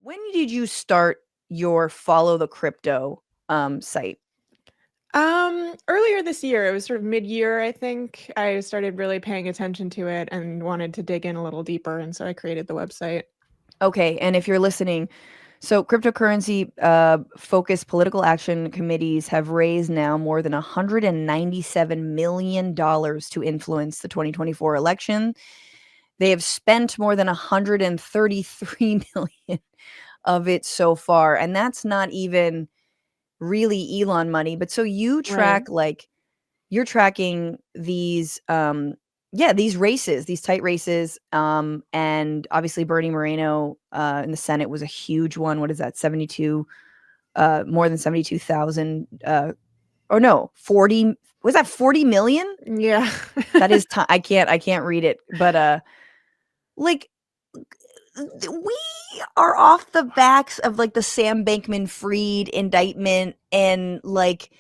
When did you start your follow the crypto site? Earlier this year, it was sort of mid-year, I think. I started really paying attention to it and wanted to dig in a little deeper, and so I created the website. Okay, and if you're listening, so cryptocurrency focused political action committees have raised now more than $197 million to influence the 2024 election. They have spent more than 133 million of it so far, and that's not even really Elon money. But so you Right. track you're tracking these yeah, these races, these tight races, and obviously Bernie Moreno in the Senate was a huge one. What is that? 72 more than 72,000 or no, 40, was that 40 million? Yeah. That is I can't read it, but like we are off the backs of like the Sam Bankman-Fried indictment, and like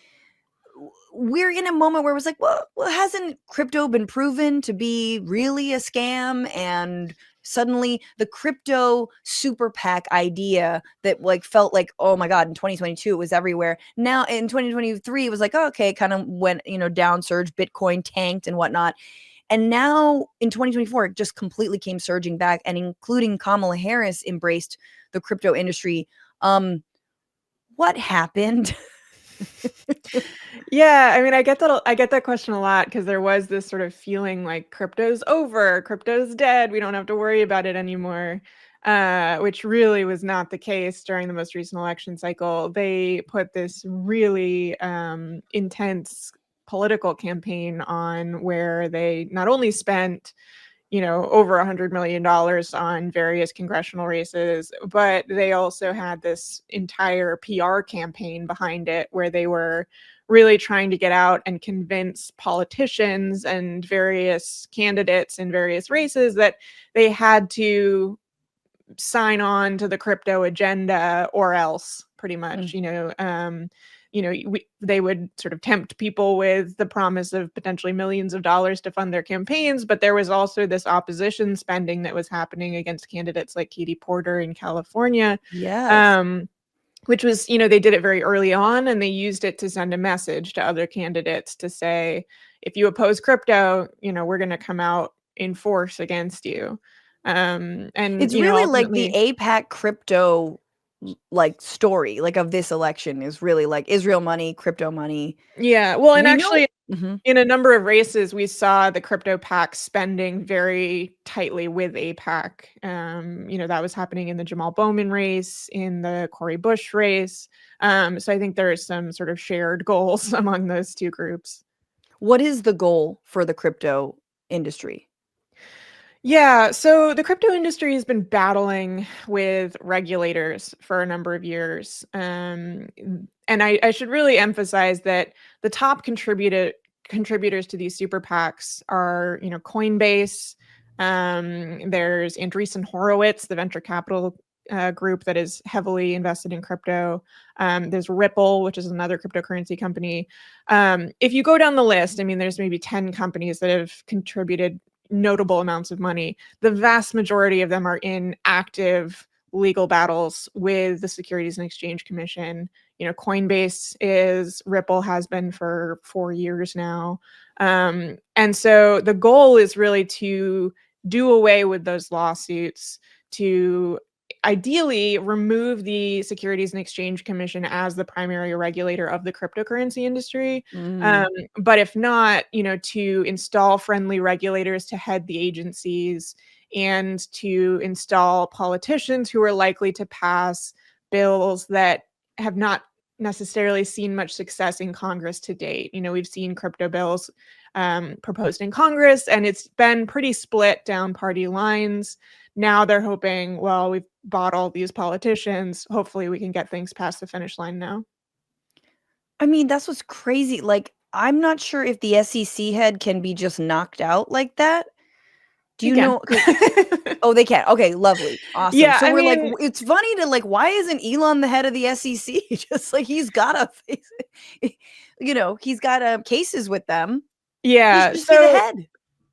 we're in a moment where it was like, well, hasn't crypto been proven to be really a scam? And suddenly the crypto super PAC idea that like felt like, oh my God, in 2022 it was everywhere. Now in 2023 it was like, oh, okay, kind of went, down surge, Bitcoin tanked and whatnot. And now in 2024, it just completely came surging back, and including Kamala Harris embraced the crypto industry. What happened? Yeah, I mean, I get that question a lot because there was this sort of feeling like crypto's over, crypto's dead, we don't have to worry about it anymore, which really was not the case during the most recent election cycle. They put this really intense political campaign on where they not only spent over $100 million on various congressional races, but they also had this entire PR campaign behind it where they were really trying to get out and convince politicians and various candidates in various races that they had to sign on to the crypto agenda or else, pretty much. Mm. They would sort of tempt people with the promise of potentially millions of dollars to fund their campaigns, but there was also this opposition spending that was happening against candidates like Katie Porter in California, Yes. um, which was, they did it very early on, and they used it to send a message to other candidates to say, if you oppose crypto, we're going to come out in force against you. And It's really like the ultimately, AIPAC crypto like story like of this election is really like Israel money, crypto money. yeah. Well, and We know. actually, Mhm. in a number of races, we saw the crypto pack spending very tightly with AIPAC. That was happening in the Jamaal Bowman race, in the Cori Bush race. So I think there is some sort of shared goals among those two groups. What is the goal for the crypto industry? Yeah, so the crypto industry has been battling with regulators for a number of years. And I should really emphasize that the top contributors to these super PACs are, Coinbase. There's Andreessen Horowitz, the venture capital group that is heavily invested in crypto. There's Ripple, which is another cryptocurrency company. If you go down the list, I mean, there's maybe 10 companies that have contributed notable amounts of money. The vast majority of them are in active legal battles with the Securities and Exchange Commission. Coinbase is, Ripple has been for 4 years now. And so the goal is really to do away with those lawsuits, to ideally remove the Securities and Exchange Commission as the primary regulator of the cryptocurrency industry. Mm. Um, but if not, to install friendly regulators to head the agencies, and to install politicians who are likely to pass bills that have not necessarily seen much success in Congress to date. We've seen crypto bills proposed in Congress, and it's been pretty split down party lines. Now they're hoping, well, we've bought all these politicians. Hopefully we can get things past the finish line now. I mean, that's what's crazy. Like, I'm not sure if the SEC head can be just knocked out like that. Do you Again. know? Oh, they can. Okay, lovely. Awesome. Yeah, So I we're like, mean, it's funny to like, why isn't Elon the head of the SEC? Just like he's got a face, he's got cases with them. He should yeah. just be the So head.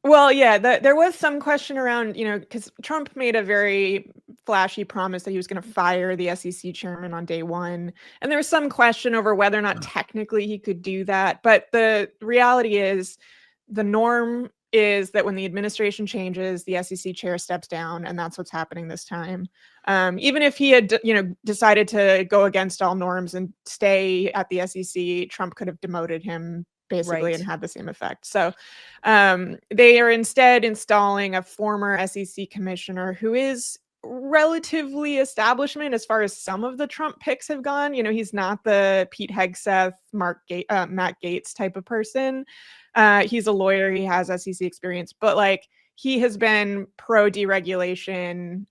Well, yeah, there was some question around, because Trump made a very flashy promise that he was going to fire the SEC chairman on day one. And there was some question over whether or not technically he could do that. But the reality is, the norm is that when the administration changes, the SEC chair steps down, and that's what's happening this time. Even if he had, decided to go against all norms and stay at the SEC, Trump could have demoted him basically and Right. had the same effect. So they are instead installing a former SEC commissioner who is relatively establishment as far as some of the Trump picks have gone. He's not the Pete Hegseth, Matt Gaetz type of person. He's a lawyer. He has SEC experience, but like he has been pro deregulation,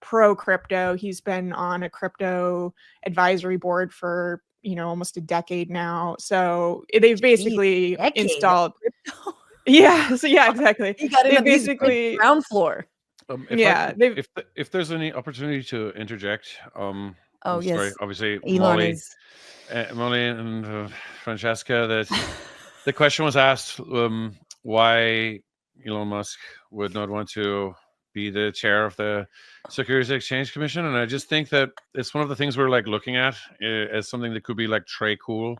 pro crypto. He's been on a crypto advisory board for almost a decade now. So they've Jeez, basically decade of installed. crypto. Yeah. So yeah, exactly. He got in. They He's right basically, ground floor. If I yeah, could, they've. if there's any opportunity to interject, Oh I'm sorry. yes, Obviously, Elon is. Molly and Francesca, that the question was asked, why Elon Musk would not want to be the chair of the Securities Exchange Commission, and I just think that it's one of the things we're like looking at as something that could be like très cool.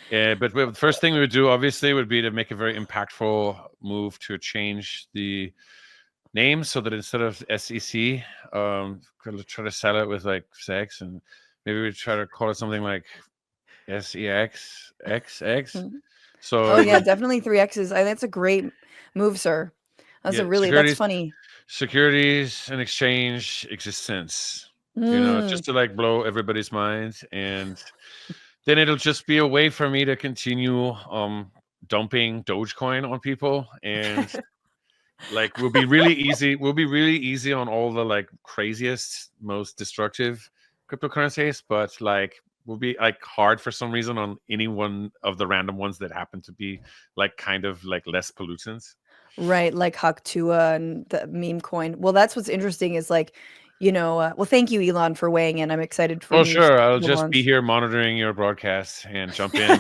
Yeah, but the first thing we would do, obviously, would be to make a very impactful move to change the name so that instead of SEC, could try to sell it with like sex, and maybe we try to call it something like SEX. So Oh yeah, definitely three X's. That's a great move, sir. yeah, That's funny. securities and exchange existence. Mm. Just to like blow everybody's minds, and then it'll just be a way for me to continue dumping Dogecoin on people, and like we'll be really easy on all the like craziest, most destructive cryptocurrencies, but like will be like hard for some reason on any one of the random ones that happen to be like kind of like less pollutants. Right, like Haktua and the meme coin. Well, that's what's interesting is like, well, thank you, Elon, for weighing in. I'm excited for Oh, news sure. I'll couple just be months. here monitoring your broadcast and jump in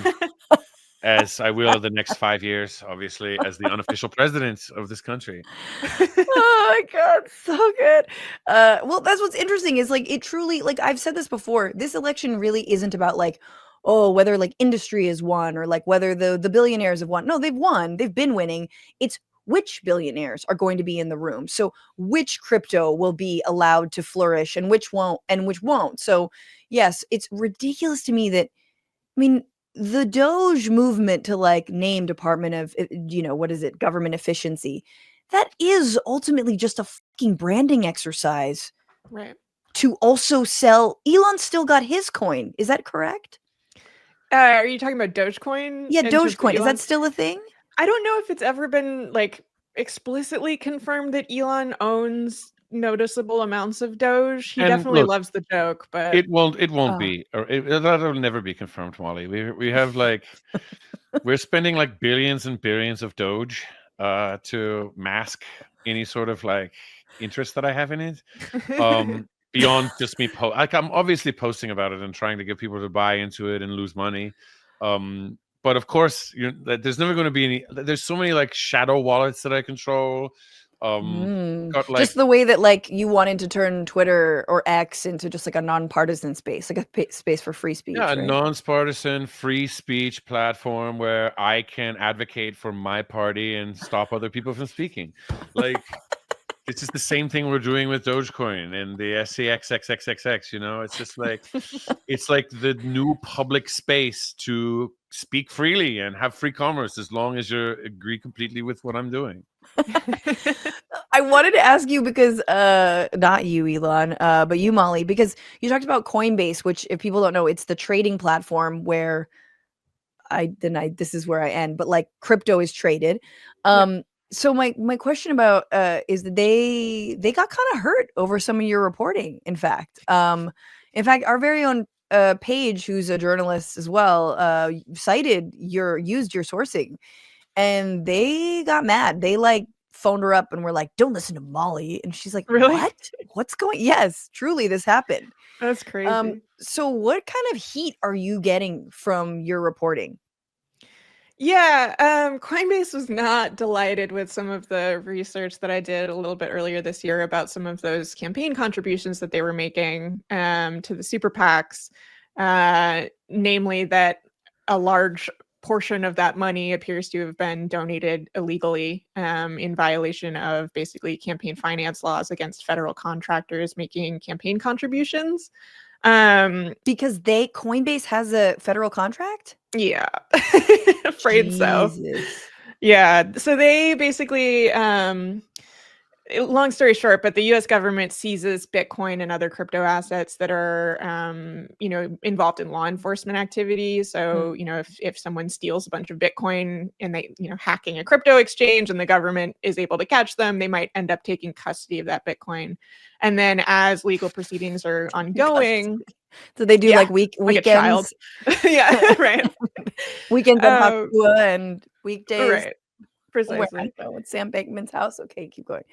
as I will the next 5 years, obviously, as the unofficial president of this country. Oh my god, so good. Well, that's what's interesting is like it truly, like I've said this before, this election really isn't about like, oh, whether like industry has won or like whether the billionaires have won. No, they've won. They've been winning. It's which billionaires are going to be in the room. So which crypto will be allowed to flourish and which won't and which won't. So yes, it's ridiculous to me that I mean, the Doge movement to like name Department of, what is it, government efficiency, that is ultimately just a fucking branding exercise Right. to also sell. Elon still got his coin. Is that correct? Are you talking about Dogecoin? Yeah, in terms of Dogecoin. Is that Elon's? still a thing? I don't know if it's ever been like explicitly confirmed that Elon owns noticeable amounts of Doge. He And definitely look, loves the joke, but it won't Oh, be, or that'll never be confirmed, Molly. We have like we're spending like billions and billions of Doge to mask any sort of like interest that I have in it. Beyond just me like I'm obviously posting about it and trying to get people to buy into it and lose money. But of course, there's never going to be any. There's so many like shadow wallets that I control. Got like just the way that like you wanted to turn Twitter or X into just like a nonpartisan space, like a space for free yeah, speech, a right? non-partisan free speech platform where I can advocate for my party and stop other people from speaking. Like it's just the same thing we're doing with Dogecoin and the SCXXXXX. It's like the new public space to speak freely and have free commerce as long as you agree completely with what I'm doing. I wanted to ask you because not you, Elon, but you, Molly, because you talked about Coinbase, which if people don't know, it's the trading platform where this is where I end, but like crypto is traded. Yep. So my question about is that they got kind of hurt over some of your reporting, in fact. Our very own Paige, who's a journalist as well, used your sourcing, and they got mad. They like phoned her up and were like, "Don't listen to Molly." And she's like, Really? "What? What's going?" Yes, truly, this happened. That's crazy. So what kind of heat are you getting from your reporting? Yeah, Coinbase was not delighted with some of the research that I did a little bit earlier this year about some of those campaign contributions that they were making to the super PACs, namely that a large portion of that money appears to have been donated illegally in violation of basically campaign finance laws against federal contractors making campaign contributions. Because Coinbase has a federal contract? Yeah, afraid so. Jesus. Yeah, so they basically, long story short, but the U.S. government seizes Bitcoin and other crypto assets that are, involved in law enforcement activity. So, if someone steals a bunch of Bitcoin and they, hacking a crypto exchange and the government is able to catch them, they might end up taking custody of that Bitcoin. And then as legal proceedings are ongoing, So they do yeah, like like a child. weekends, Yeah, right. weekends in Um, Papua and weekdays right, where, I precisely. don't know, it's Sam Bankman's house. Okay, keep going.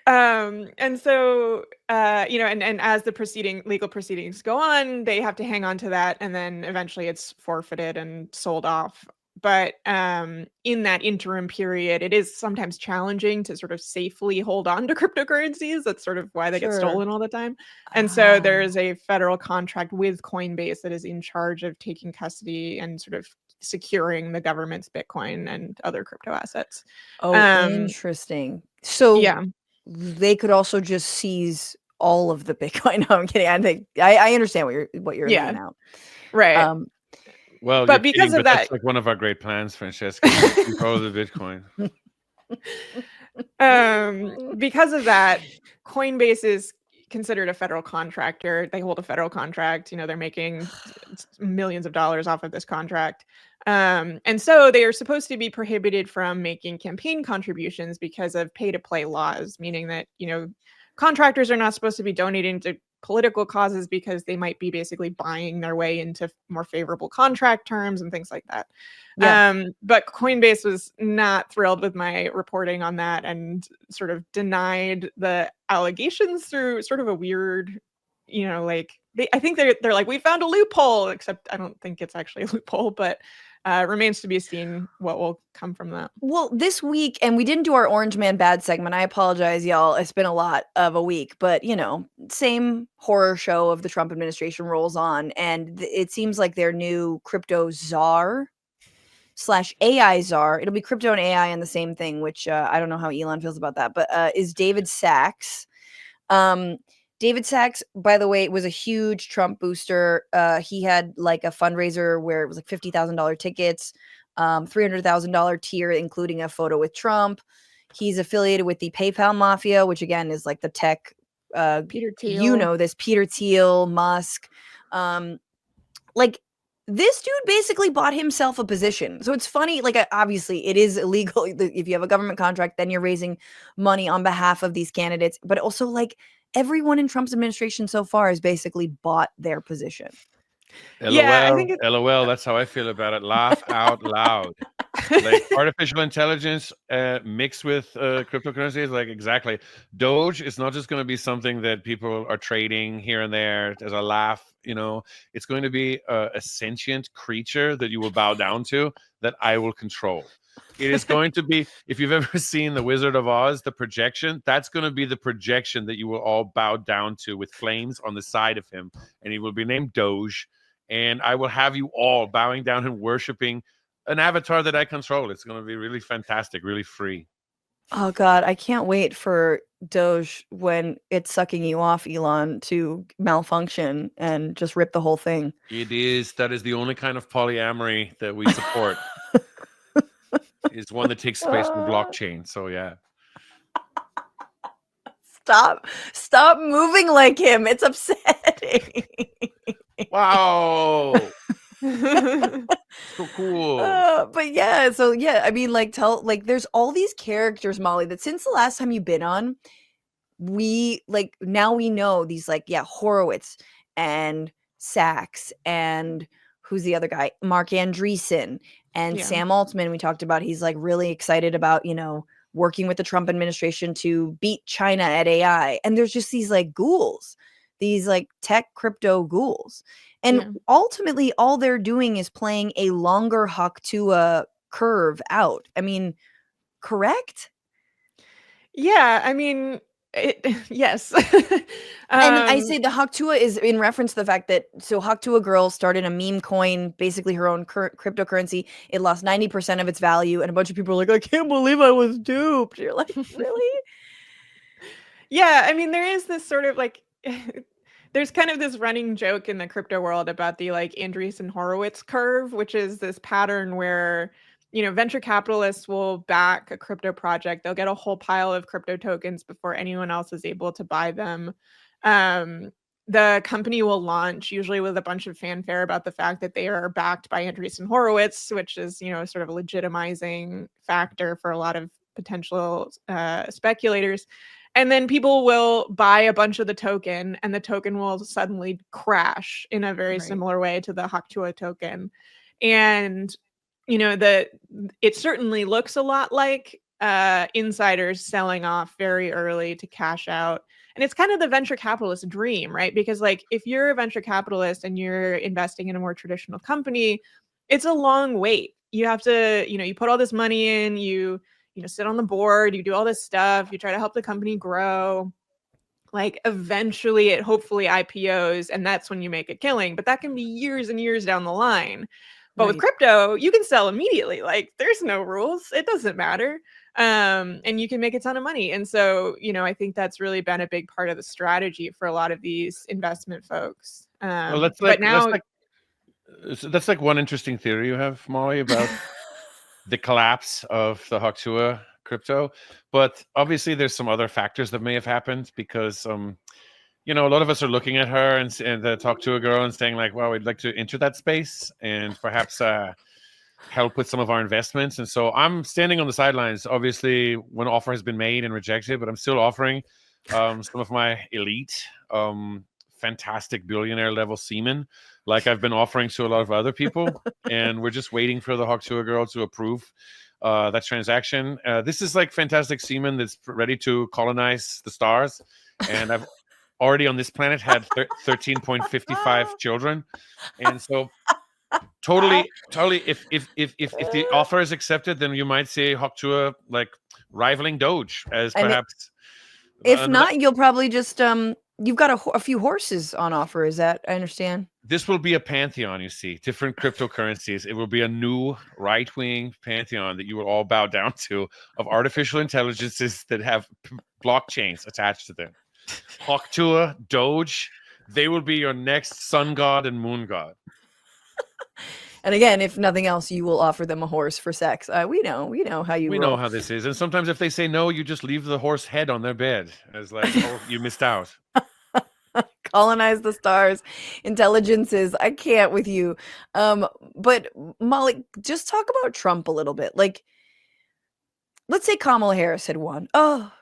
And so, and as the legal proceedings go on, they have to hang on to that, and then eventually it's forfeited and sold off. But in that interim period, it is sometimes challenging to sort of safely hold on to cryptocurrencies. That's sort of why they get Sure. stolen all the time. And so there is a federal contract with Coinbase that is in charge of taking custody and sort of securing the government's Bitcoin and other crypto assets. Oh, Um, interesting. So yeah. they could also just seize all of the Bitcoin. No, I'm kidding. I think I understand what you're Yeah. laying out. Right. Well, you're But because kidding, of but that's that, like one of our great plans, Francesca. We follow the Bitcoin. because of that, Coinbase is considered a federal contractor. They hold a federal contract. They're making millions of dollars off of this contract. And so they are supposed to be prohibited from making campaign contributions because of pay to play laws, meaning that, contractors are not supposed to be donating to political causes because they might be basically buying their way into more favorable contract terms and things like that. Yeah. But Coinbase was not thrilled with my reporting on that and sort of denied the allegations through sort of a weird, I think they're like, we found a loophole, except I don't think it's actually a loophole, but remains to be seen what will come from that. Well, this week, and we didn't do our Orange Man Bad segment. I apologize, y'all. It's been a lot of a week, but same horror show of the Trump administration rolls on, and it seems like their new crypto czar / AI czar. It'll be crypto and AI and the same thing, which I don't know how Elon feels about that, but is David Sachs. David Sachs, by the way, was a huge Trump booster. He had like a fundraiser where it was like $50,000 tickets, $300,000 tier, including a photo with Trump. He's affiliated with the PayPal mafia, which again is like the tech. Peter Thiel. This Peter Thiel, Musk. Like this dude basically bought himself a position. So it's funny, like obviously it is illegal. If you have a government contract, then you're raising money on behalf of these candidates. But also like everyone in Trump's administration so far has basically bought their position. Yeah, I think LOL. That's how I feel about it. Laugh out loud. Like artificial intelligence mixed with cryptocurrencies, like exactly. Doge is not just going to be something that people are trading here and there as a laugh. It's going to be a sentient creature that you will bow down to, that I will control. It is going to be, if you've ever seen The Wizard of Oz, the projection, that's going to be the projection that you will all bow down to with flames on the side of him. And he will be named Doge. And I will have you all bowing down and worshiping an avatar that I control. It's going to be really fantastic, really free. Oh God, I can't wait for Doge when it's sucking you off, Elon, to malfunction and just rip the whole thing. That is the only kind of polyamory that we support. Is one that takes place in the blockchain. So yeah. Stop moving like him. It's upsetting. Wow. So cool. But yeah, so yeah, I mean, there's all these characters, Molly, that since the last time you've been on, now we know these Horowitz and Sachs and who's the other guy? Mark Andreessen and Sam Altman. We talked about he's like really excited about, working with the Trump administration to beat China at AI. And there's just these like ghouls, these like tech crypto ghouls. And ultimately all they're doing is playing a longer huck to a curve out. I mean, correct? Yeah, I mean, yes. And I um, say the Haktua is in reference to the fact that Haktua Girl started a meme coin, basically her own cryptocurrency. It lost 90% of its value, and a bunch of people are like, I can't believe I was duped. You're like, really? Yeah, I mean, there is this sort of like, there's kind of this running joke in the crypto world about the like Andreessen Horowitz curve, which is this pattern where, venture capitalists will back a crypto project. They'll get a whole pile of crypto tokens before anyone else is able to buy them. Um, the company will launch usually with a bunch of fanfare about the fact that they are backed by Andreessen Horowitz, which is, sort of a legitimizing factor for a lot of potential speculators. And then people will buy a bunch of the token, and the token will suddenly crash in a very similar way to the Haktua token. And it certainly looks a lot like insiders selling off very early to cash out. And it's kind of the venture capitalist dream, right? Because like if you're a venture capitalist and you're investing in a more traditional company, it's a long wait. You have to, you put all this money in, you sit on the board, you do all this stuff, you try to help the company grow. Like eventually it hopefully IPOs, and that's when you make a killing, but that can be years and years down the line. But with crypto, you can sell immediately. Like there's no rules. It doesn't matter. And you can make a ton of money. And so, I think that's really been a big part of the strategy for a lot of these investment folks. Well, that's But like now, that's like one interesting theory you have, Molly, about the collapse of the Haktua crypto. But obviously, there's some other factors that may have happened because, a lot of us are looking at her and talk to a girl and saying like, "Well, we'd like to enter that space and perhaps help with some of our investments." And so I'm standing on the sidelines. Obviously, when an offer has been made and rejected, but I'm still offering some of my elite, fantastic billionaire level semen, like I've been offering to a lot of other people. And we're just waiting for the Haktua girl to approve that transaction. This is like fantastic semen that's ready to colonize the stars. And I've already on this planet had 13.55 children. And so totally if the offer is accepted, then you might see Haktua like rivaling Doge as And perhaps if not, you'll probably just you've got a few horses on offer. Is that I understand? This will be a pantheon, you see, different cryptocurrencies. It will be a new right-wing pantheon that you will all bow down to of artificial intelligences that have blockchains attached to them. Haktua, Doge, they will be your next sun god and moon god. And again, if nothing else, you will offer them a horse for sex. We know how you. We roll. know how this is, and sometimes if they say no, you just leave the horse head on their bed as like, oh, you missed out. Colonize the stars, intelligences. I can't with you. But Molly, just talk about Trump a little bit. Like, let's say Kamala Harris had won. Oh,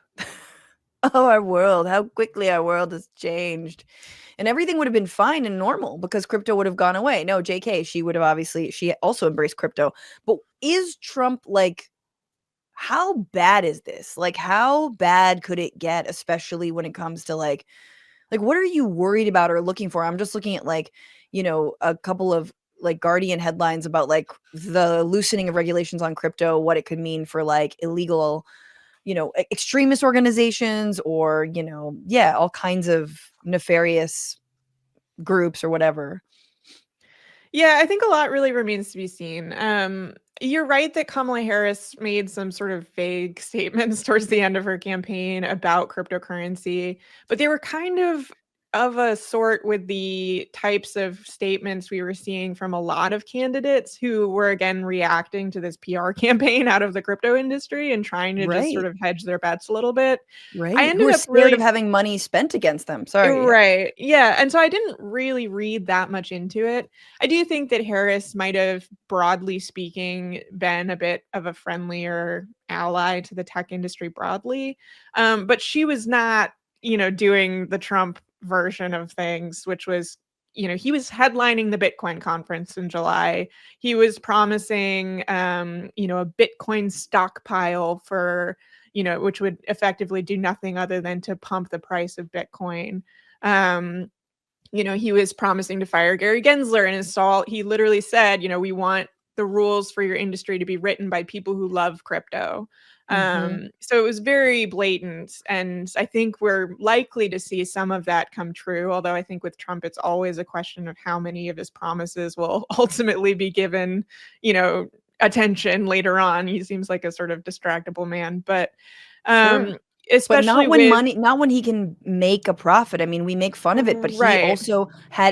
oh, our world! How quickly our world has changed. And everything would have been fine and normal because crypto would have gone away. No, JK, she would have obviously, she also embraced crypto. But is Trump like, how bad is this? Like, how bad could it get, especially when it comes to like, what are you worried about or looking for? I'm just looking at like, a couple of like Guardian headlines about like the loosening of regulations on crypto, what it could mean for like illegal, extremist organizations or, all kinds of nefarious groups or whatever. Yeah, I think a lot really remains to be seen. You're right that Kamala Harris made some sort of vague statements towards the end of her campaign about cryptocurrency, but they were kind of a sort with the types of statements we were seeing from a lot of candidates who were again reacting to this PR campaign out of the crypto industry and trying to just sort of hedge their bets a little bit. Right. I Who ended are up scared of having money spent against them. Sorry. Right. Yeah. And so I didn't really read that much into it. I do think that Harris might have, broadly speaking, been a bit of a friendlier ally to the tech industry broadly. But she was not, doing the Trump version of things, which was, he was headlining the Bitcoin conference in July. He was promising, a Bitcoin stockpile for, which would effectively do nothing other than to pump the price of Bitcoin. He was promising to fire Gary Gensler and install. He literally said, we want the rules for your industry to be written by people who love crypto. Mhm. So it was very blatant, and I think we're likely to see some of that come true. Although I think with Trump, it's always a question of how many of his promises will ultimately be given, attention later on. He seems like a sort of distractible man, but Sure. But especially with not when he can make a profit. I mean, we make fun of it, but right.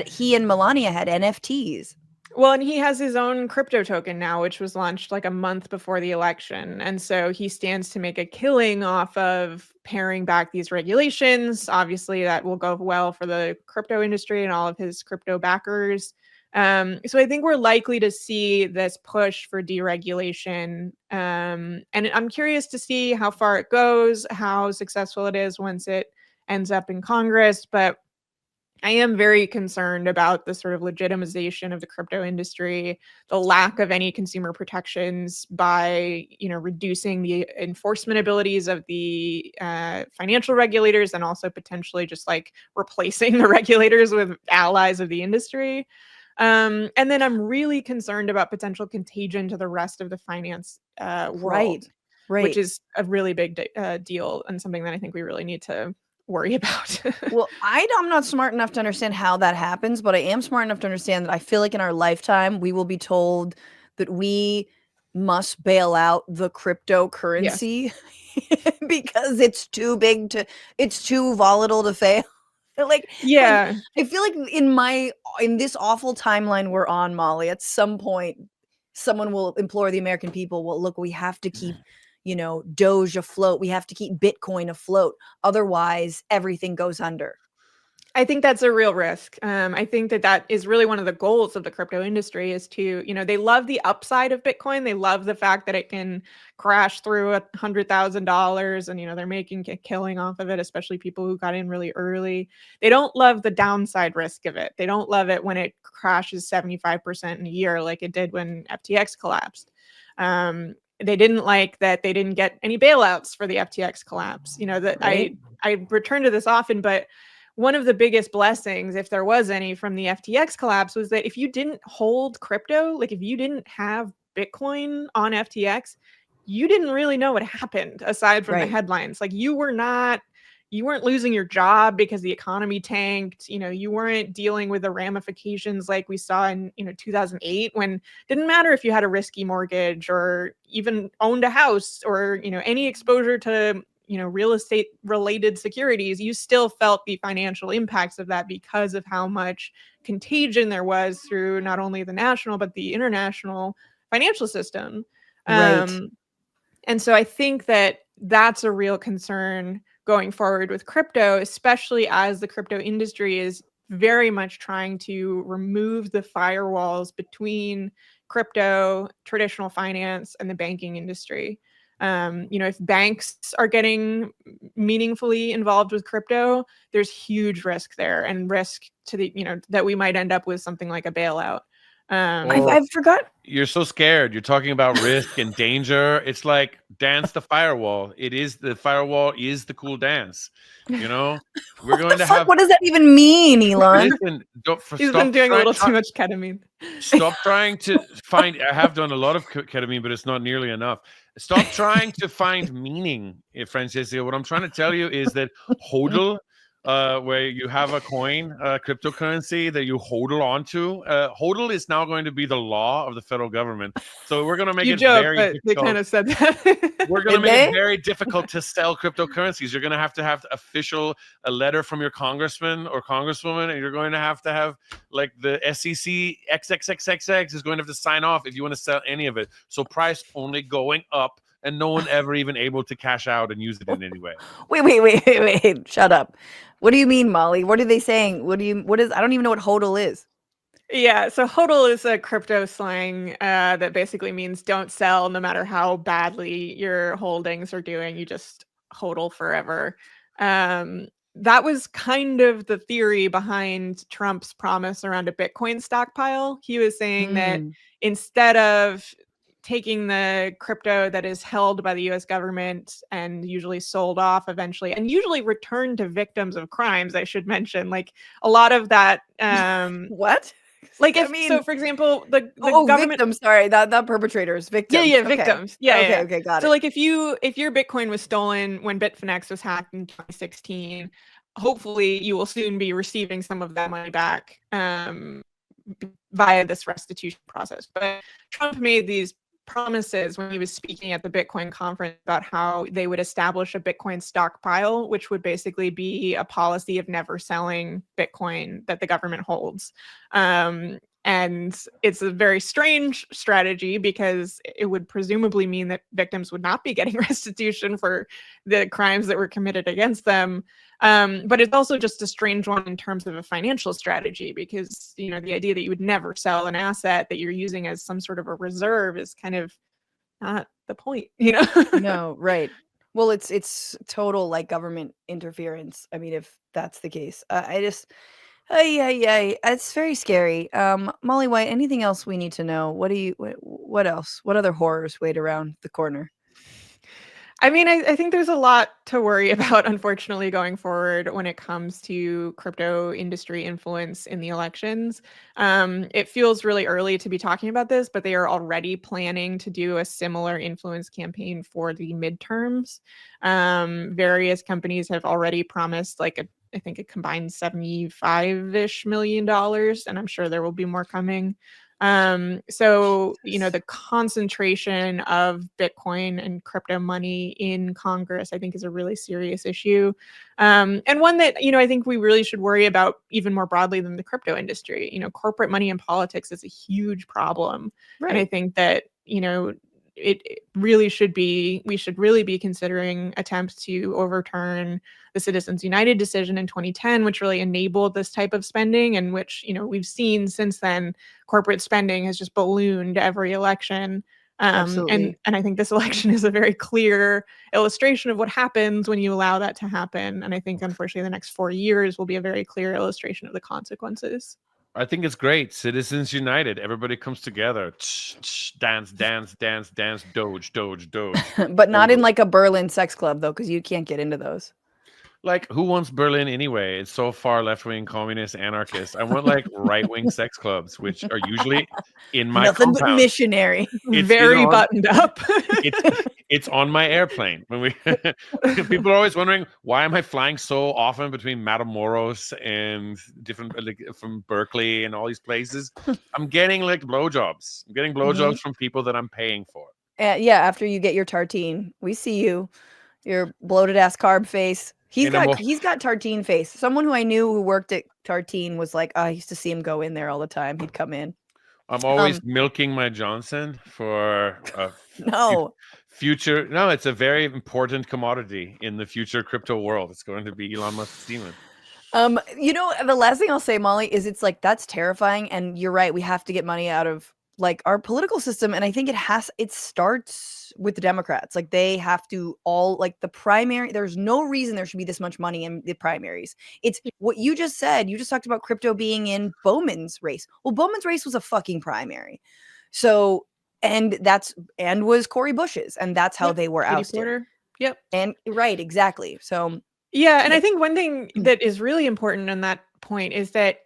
he and Melania had NFTs. Well, and he has his own crypto token now, which was launched like a month before the election. And so he stands to make a killing off of paring back these regulations. Obviously, that will go well for the crypto industry and all of his crypto backers. So I think we're likely to see this push for deregulation. And I'm curious to see how far it goes, how successful it is once it ends up in Congress. But I am very concerned about the sort of legitimization of the crypto industry, the lack of any consumer protections by, reducing the enforcement abilities of the financial regulators, and also potentially just like replacing the regulators with allies of the industry. And then I'm really concerned about potential contagion to the rest of the finance Right. world, which Right. is a really big deal and something that I think we really need to worry about. Well, I'm not smart enough to understand how that happens, but I am smart enough to understand that I feel like in our lifetime, we will be told that we must bail out the Yes. cryptocurrency because it's too volatile to fail. Like Yeah. I feel like in this awful timeline we're on, Molly, at some point someone will implore the American people, well, look, we have to keep, Doge afloat. We have to keep Bitcoin afloat. Otherwise, everything goes under. I think that's a real risk. I think that is really one of the goals of the crypto industry is to, they love the upside of Bitcoin. They love the fact that it can crash through $100,000 and, they're making a killing off of it, especially people who got in really early. They don't love the downside risk of it. They don't love it when it crashes 75% in a year like it did when FTX collapsed. They didn't like that they didn't get any bailouts for the FTX collapse. That Right. I return to this often, but one of the biggest blessings, if there was any, from the FTX collapse was that if you didn't hold crypto, like if you didn't have Bitcoin on FTX, you didn't really know what happened aside from the Right. headlines. Like you weren't losing your job because the economy tanked. You weren't dealing with the ramifications like we saw in 2008, when it didn't matter if you had a risky mortgage or even owned a house or any exposure to real estate related securities, you still felt the financial impacts of that because of how much contagion there was through not only the national but the international financial system. Right. And so I think that that's a real concern going forward with crypto, especially as the crypto industry is very much trying to remove the firewalls between crypto, traditional finance, and the banking industry. If banks are getting meaningfully involved with crypto, there's huge risk there, and risk to the, that we might end up with something like a bailout. Oh, I forgot. you're so scared. You're talking about risk and danger. It's like dance the firewall. The firewall is the cool dance. You know, we're What the going to fuck? have What does that even mean, Elon? listen. He's been doing a little too much ketamine. Stop trying to find. I have done a lot of ketamine, but it's not nearly enough. Stop trying to find meaning, Francesca. What I'm trying to tell you is that hodl, where you have a coin, cryptocurrency that you hodl onto, hodl is now going to be the law of the federal government. So we're going to make You it joke, very but they kind difficult. of said that. We're going to Did make it they? very difficult to sell cryptocurrencies. You're going to have official a letter from your congressman or congresswoman, and you're going to have like the SEC XXXXX is going to have to sign off if you want to sell any of it. So price only going up, and no one ever even able to cash out and use it in any way. Wait. Shut up. What do you mean, Molly? What are they saying? I don't even know what HODL is. Yeah, so HODL is a crypto slang that basically means don't sell no matter how badly your holdings are doing. You just HODL forever. That was kind of the theory behind Trump's promise around a Bitcoin stockpile. He was saying that Hmm. instead of taking the crypto that is held by the US government and usually sold off eventually, and usually returned to victims of crimes, I should mention, like a lot of that What? Like I if mean, so, for example, the government. victims. Sorry, not perpetrators. Victims. Yeah, Okay. victims. Yeah, Okay. yeah. Okay. Got So it. like if your Bitcoin was stolen when Bitfinex was hacked in 2016, hopefully you will soon be receiving some of that money back via this restitution process. But Trump made these promises when he was speaking at the Bitcoin conference about how they would establish a Bitcoin stockpile, which would basically be a policy of never selling Bitcoin that the government holds. And it's a very strange strategy because it would presumably mean that victims would not be getting restitution for the crimes that were committed against them. But it's also just a strange one in terms of a financial strategy because, the idea that you would never sell an asset that you're using as some sort of a reserve is kind of not the point, No, right. Well, it's total like government interference. I mean, if that's the case, I just, yeah, it's very scary. Molly White, anything else we need to know? What else? What other horrors wait around the corner? I mean, I think there's a lot to worry about, unfortunately, going forward when it comes to crypto industry influence in the elections. It feels really early to be talking about this, but they are already planning to do a similar influence campaign for the midterms. Various companies have already promised I think a combined $75-ish million, and I'm sure there will be more coming. So, the concentration of Bitcoin and crypto money in Congress, I think, is a really serious issue. And one that, I think we really should worry about even more broadly than the crypto industry. Corporate money in politics is a huge problem. And I Right. think that, it really should be, we should really be considering attempts to overturn the Citizens United decision in 2010, which really enabled this type of spending, and which, we've seen since then corporate spending has just ballooned every election. Absolutely. And I think this election is a very clear illustration of what happens when you allow that to happen. And I think, unfortunately, the next 4 years will be a very clear illustration of the consequences. I think it's great. Citizens United. Everybody comes together. Dance, dance, dance, dance. Doge, doge, doge. But not in like a Berlin sex club though, because you can't get into those. Like, who wants Berlin anyway? It's so far left-wing, communist, anarchist. I want like right-wing sex clubs, which are usually in my Nothing but compound. missionary. Very buttoned up. It's on my airplane. When we people are always wondering, why am I flying so often between Matamoros and different from Berkeley and all these places? I'm getting like blowjobs. I'm getting blowjobs from people that I'm paying for. Yeah, after you get your tartine, we see you, your bloated ass carb face. He's got tartine face. Someone who I knew who worked at Tartine was like, I used to see him go in there all the time. He'd come in. I'm always milking my Johnson for no future. No, it's a very important commodity in the future crypto world. It's going to be Elon Musk's demon. The last thing I'll say, Molly, is it's like that's terrifying, and you're right. We have to get money out of like our political system, and I think it starts with the Democrats. Like they have to all like the primary. There's no reason there should be this much money in the primaries. It's what you just said. You just talked about crypto being in Bowman's race. Well, Bowman's race was a fucking primary. So and was Cori Bush's, and that's how they were Katie ousted. Porter. Yep. And right, exactly. So yeah, and I think one thing that is really important on that point is that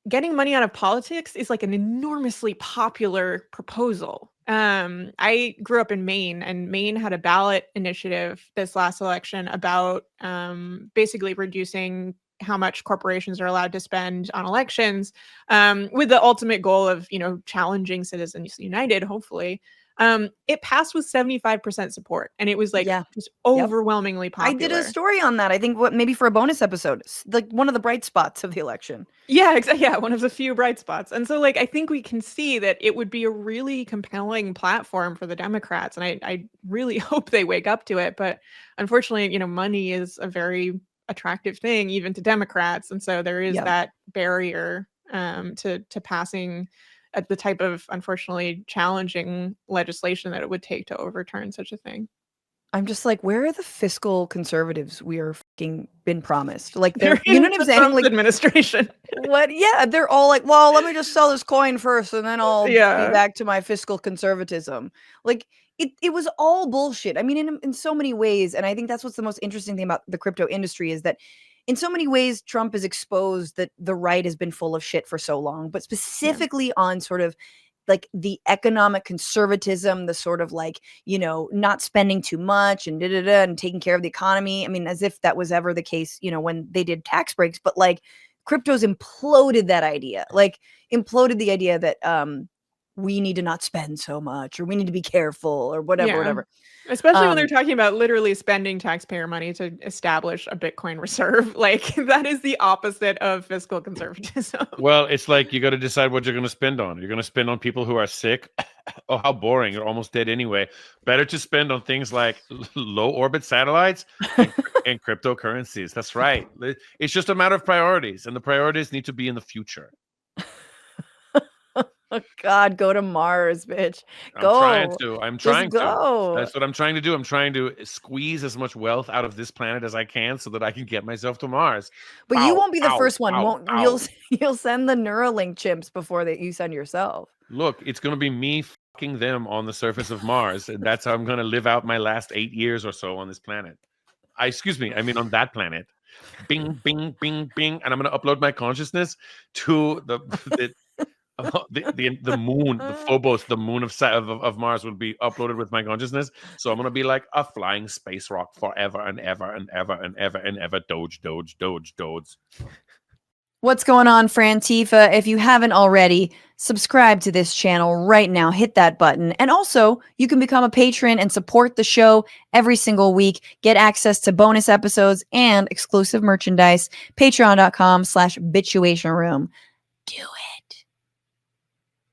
getting money out of politics is like an enormously popular proposal. I grew up in Maine, and Maine had a ballot initiative this last election about basically reducing how much corporations are allowed to spend on elections, with the ultimate goal of, challenging Citizens United, hopefully. It passed with 75% support, and it was like just overwhelmingly popular. I did a story on that. I think maybe for a bonus episode, like one of the bright spots of the election. Yeah, exactly. Yeah, one of the few bright spots. And so I think we can see that it would be a really compelling platform for the Democrats. And I really hope they wake up to it. But unfortunately, money is a very attractive thing, even to Democrats. And so there is that barrier to passing the type of, unfortunately, challenging legislation that it would take to overturn such a thing. I'm just like, where are the fiscal conservatives we are fucking been promised? Like, they're you know what I'm saying? Like administration. What? Yeah, they're all like, well, let me just sell this coin first, and then I'll be back to my fiscal conservatism. Like, it was all bullshit. I mean, in so many ways, and I think that's what's the most interesting thing about the crypto industry is that in so many ways, Trump has exposed that the right has been full of shit for so long, but specifically on sort of like the economic conservatism, the sort of like, not spending too much and and taking care of the economy. I mean, as if that was ever the case, when they did tax breaks, but like crypto's imploded that idea, like imploded the idea that we need to not spend so much or we need to be careful or whatever. Especially when they're talking about literally spending taxpayer money to establish a Bitcoin reserve. Like that is the opposite of fiscal conservatism. Well, it's like you got to decide what you're going to spend on. You're going to spend on people who are sick. Oh, how boring. You're almost dead anyway. Better to spend on things like low orbit satellites and cryptocurrencies. That's right. It's just a matter of priorities, and the priorities need to be in the future. Oh God, go to Mars, bitch. I'm trying to. Go. That's what I'm trying to do. I'm trying to squeeze as much wealth out of this planet as I can so that I can get myself to Mars. But you won't be the first one. You'll send the Neuralink chimps before that you send yourself. Look, it's going to be me fucking them on the surface of Mars, and that's how I'm going to live out my last 8 years or so on this planet. I mean on that planet. Bing, bing, bing, bing, and I'm going to upload my consciousness to the moon, the Phobos, the moon of Mars will be uploaded with my consciousness. So I'm gonna be like a flying space rock forever and ever and ever and ever and ever. Doge. What's going on, Frantifa? If you haven't already, subscribe to this channel right now. Hit that button. And also, you can become a patron and support the show every single week. Get access to bonus episodes and exclusive merchandise. Patreon.com/Bitchuation Room. Do it.